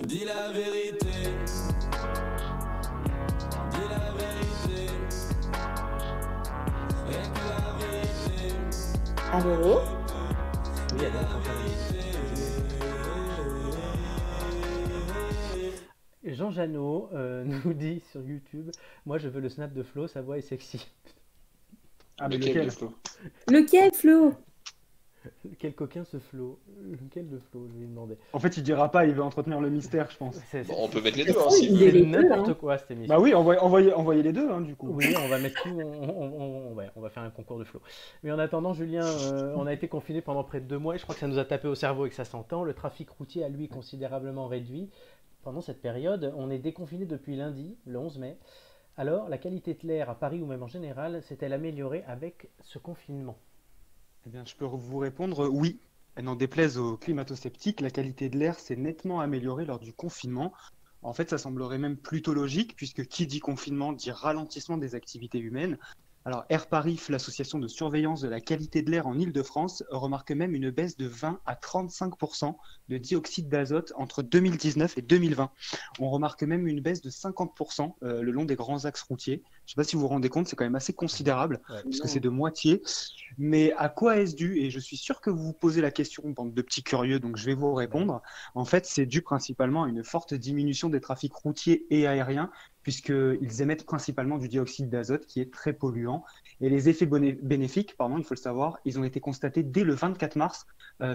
Dis la vérité, dis la vérité, et que la vérité, Allô? Oui, elle est confirmée. Jean Janot nous dit sur YouTube, moi je veux le snap de Flo, sa voix est sexy. Ah, mais Lequel lequel? de Flo? Lequel, Flo? Quel coquin ce Flo? Lequel de Flo, je lui demandais. En fait, il dira pas, il veut entretenir le mystère, je pense. Bon, on peut mettre les Ça deux, se hein, trouve, s'il il veut. est les C'est deux, n'importe hein. quoi cette émission. Bah oui, envoyez les deux, hein, du coup. Oui, on va mettre tout, ouais, on va faire un concours de Flo. Mais en attendant, Julien, on a été confiné pendant près de 2 mois et je crois que ça nous a tapé au cerveau et que ça s'entend. Le trafic routier a lui considérablement réduit. Pendant cette période, on est déconfiné depuis lundi, le 11 mai. Alors, la qualité de l'air à Paris ou même en général s'est-elle améliorée avec ce confinement? Eh bien, je peux vous répondre oui. Et n'en déplaise aux climato-sceptiques, la qualité de l'air s'est nettement améliorée lors du confinement. En fait, ça semblerait même plutôt logique, puisque qui dit confinement dit ralentissement des activités humaines. Alors, Air Paris, l'association de surveillance de la qualité de l'air en Île-de-France, remarque même une baisse de 20 à 35% de dioxyde d'azote entre 2019 et 2020. On remarque même une baisse de 50% le long des grands axes routiers. Je ne sais pas si vous vous rendez compte, c'est quand même assez considérable, Ouais. puisque c'est de moitié. Mais à quoi est-ce dû? Et je suis sûr que vous vous posez la question, bande de petits curieux, donc je vais vous répondre. En fait, c'est dû principalement à une forte diminution des trafics routiers et aériens, puisqu'ils émettent principalement du dioxyde d'azote qui est très polluant. Et les effets bénéfiques, pardon, il faut le savoir, ils ont été constatés dès le 24 mars,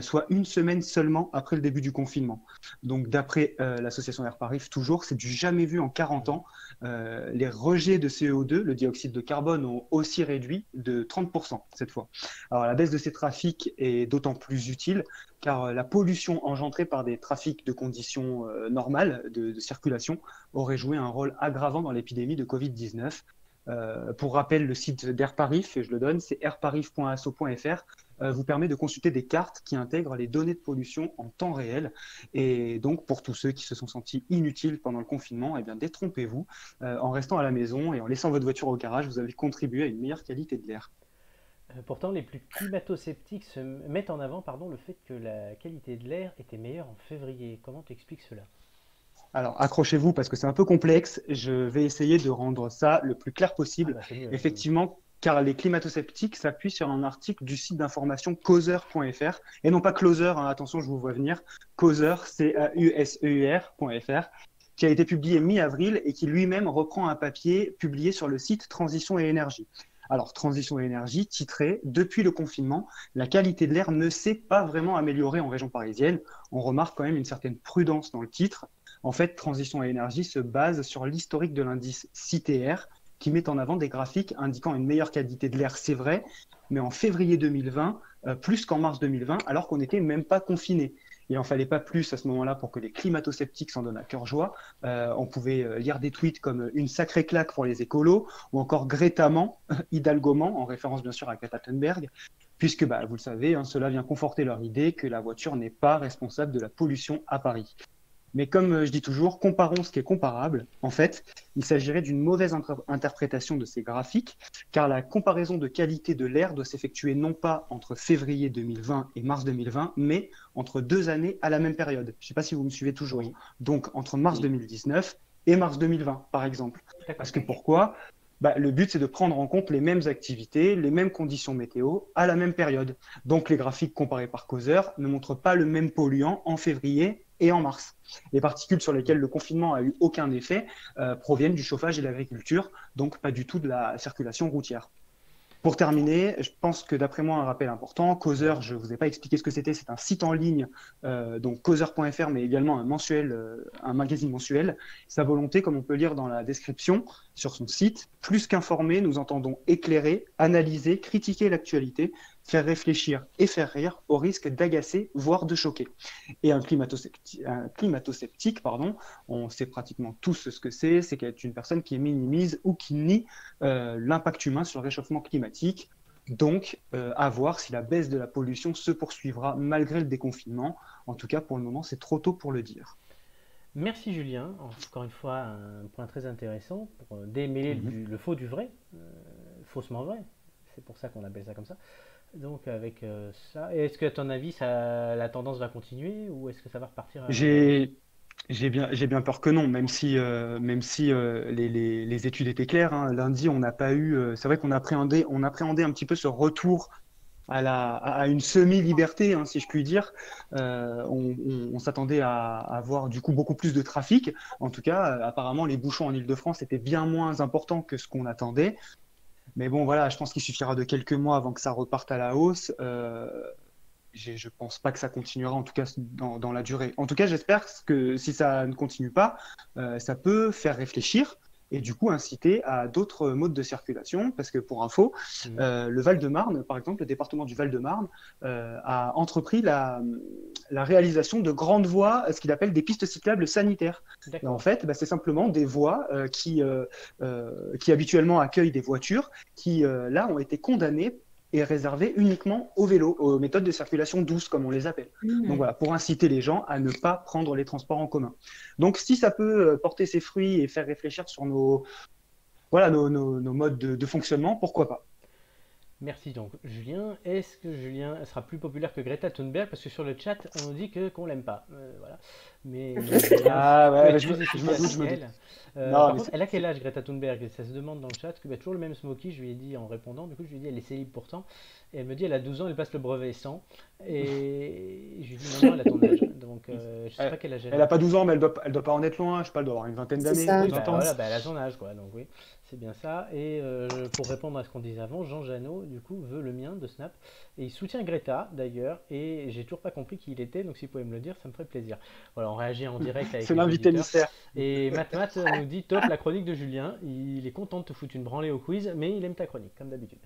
soit une semaine seulement après le début du confinement. Donc d'après l'association Air Paris, toujours, c'est du jamais vu en 40 ans. Les rejets de CO2, le dioxyde de carbone, ont aussi réduit de 30% cette fois. Alors la baisse de ces trafics est d'autant plus utile car la pollution engendrée par des trafics de conditions normales de circulation aurait joué un rôle aggravant dans l'épidémie de Covid-19. Pour rappel, le site d'AirParif, et je le donne, c'est airparif.asso.fr, vous permet de consulter des cartes qui intègrent les données de pollution en temps réel. Et donc, pour tous ceux qui se sont sentis inutiles pendant le confinement, eh bien, détrompez-vous. En restant à la maison et en laissant votre voiture au garage, vous avez contribué à une meilleure qualité de l'air. Pourtant, les plus climato-sceptiques mettent en avant le fait que la qualité de l'air était meilleure en février. Comment t'expliques cela? Alors, accrochez-vous parce que c'est un peu complexe. Je vais essayer de rendre ça le plus clair Ah possible. bah, c'est mieux. Effectivement, car les climato-sceptiques s'appuient sur un article du site d'information causeur.fr et non pas closer, hein, attention, je vous vois venir. Causeur, CAUSEUR.fr, qui a été publié mi-avril et qui lui-même reprend un papier publié sur le site Transition et Énergie. Alors, Transition et Énergie, titré Depuis le confinement, la qualité de l'air ne s'est pas vraiment améliorée en région parisienne. On remarque quand même une certaine prudence dans le titre. En fait, Transition et Énergie se base sur l'historique de l'indice CITR qui met en avant des graphiques indiquant une meilleure qualité de l'air, c'est vrai, mais en février 2020, plus qu'en mars 2020, alors qu'on n'était même pas confiné. Il n'en fallait pas plus à ce moment-là pour que les climato-sceptiques s'en donnent à cœur joie. On pouvait lire des tweets comme une sacrée claque pour les écolos, ou encore Grétamment, Hidalgomant, en référence bien sûr à Greta Thunberg, puisque bah, vous le savez, hein, cela vient conforter leur idée que la voiture n'est pas responsable de la pollution à Paris. Mais comme je dis toujours, comparons ce qui est comparable. En fait, il s'agirait d'une mauvaise interprétation de ces graphiques, car la comparaison de qualité de l'air doit s'effectuer non pas entre février 2020 et mars 2020, mais entre 2 années à la même période. Je ne sais pas si vous me suivez toujours. Oui. Donc entre mars 2019 et mars 2020, par exemple. D'accord. Parce que pourquoi? Bah, le but, c'est de prendre en compte les mêmes activités, les mêmes conditions météo à la même période. Donc les graphiques comparés par causeur ne montrent pas le même polluant en février et en mars. Les particules sur lesquelles le confinement a eu aucun effet proviennent du chauffage et de l'agriculture, donc pas du tout de la circulation routière. Pour terminer, je pense que d'après moi, un rappel important, Causeur, je ne vous ai pas expliqué ce que c'était, c'est un site en ligne, donc causeur.fr, mais également un mensuel, un magazine mensuel. Sa volonté, comme on peut lire dans la description sur son site, plus qu'informer, nous entendons éclairer, analyser, critiquer l'actualité, faire réfléchir et faire rire au risque d'agacer, voire de choquer. Et un climato-sceptique, on sait pratiquement tous ce que c'est une personne qui minimise ou qui nie l'impact humain sur le réchauffement climatique. Donc, à voir si la baisse de la pollution se poursuivra malgré le déconfinement. En tout cas, pour le moment, c'est trop tôt pour le dire. Merci Julien, encore une fois un point très intéressant pour démêler le faux du vrai, faussement vrai, c'est pour ça qu'on appelle ça comme ça. Donc avec ça, est-ce que à ton avis la tendance va continuer ou est-ce que ça va repartir J'ai J'ai bien peur que non, même si les études étaient claires, hein. Lundi, on n'a pas eu. C'est vrai on appréhendait un petit peu ce retour à une semi-liberté, hein, si je puis dire. On s'attendait à avoir du coup beaucoup plus de trafic. En tout cas, apparemment, les bouchons en Île-de-France étaient bien moins importants que ce qu'on attendait. Mais bon, voilà, je pense qu'il suffira de quelques mois avant que ça reparte à la hausse. Je pense pas que ça continuera, en tout cas dans la durée. En tout cas, j'espère que si ça ne continue pas, ça peut faire réfléchir et du coup inciter à d'autres modes de circulation. Parce que pour info, Mhm. le Val-de-Marne, par exemple, le département du Val-de-Marne, a entrepris la réalisation de grandes voies, ce qu'il appelle des pistes cyclables sanitaires. Et en D'accord. fait, bah, c'est simplement des voies qui habituellement accueillent des voitures qui, là, ont été condamnées et réservé uniquement aux vélos, aux méthodes de circulation douce, comme on les appelle. Donc Mhm. voilà, pour inciter les gens à ne pas prendre les transports en commun. Donc si ça peut porter ses fruits et faire réfléchir sur nos modes de fonctionnement, pourquoi pas? Merci donc Julien. Est-ce que Julien sera plus populaire que Greta Thunberg? Parce que sur le chat, on nous dit que qu'on l'aime pas. Voilà. Mais Julien Ah peut ouais, être bah, plus je me doute, efficace je me doute. qu'elle. Non, Par mais contre, elle a quel âge Greta Thunberg? Ça se demande dans le chat. Que, bah, toujours le même smoky, je lui ai dit en répondant. Du coup, je lui ai dit elle est célib pourtant. Et elle me dit elle a 12 ans, elle passe le brevet sans. Et je lui ai dit non, non, elle a ton âge. Donc je sais pas elle, quel âge elle elle a. a pas 12 ans, mais elle doit pas en être loin. Je sais pas, elle doit avoir une vingtaine C'est d'années, ça. Oui, 20 bah ans. voilà, bah, elle a son âge, quoi. Donc oui, c'est bien ça. Et pour répondre à ce qu'on disait avant, Jean Janot, du coup, veut le mien de Snap. Et il soutient Greta, d'ailleurs. Et j'ai toujours pas compris qui il était. Donc s'il pouvait me le dire, ça me ferait plaisir. Voilà, on réagit en direct avec C'est les l'invité auditeurs. mystère. Et Matt nous dit top la chronique de Julien. Il est content de te foutre une branlée au quiz, mais il aime ta chronique, comme d'habitude.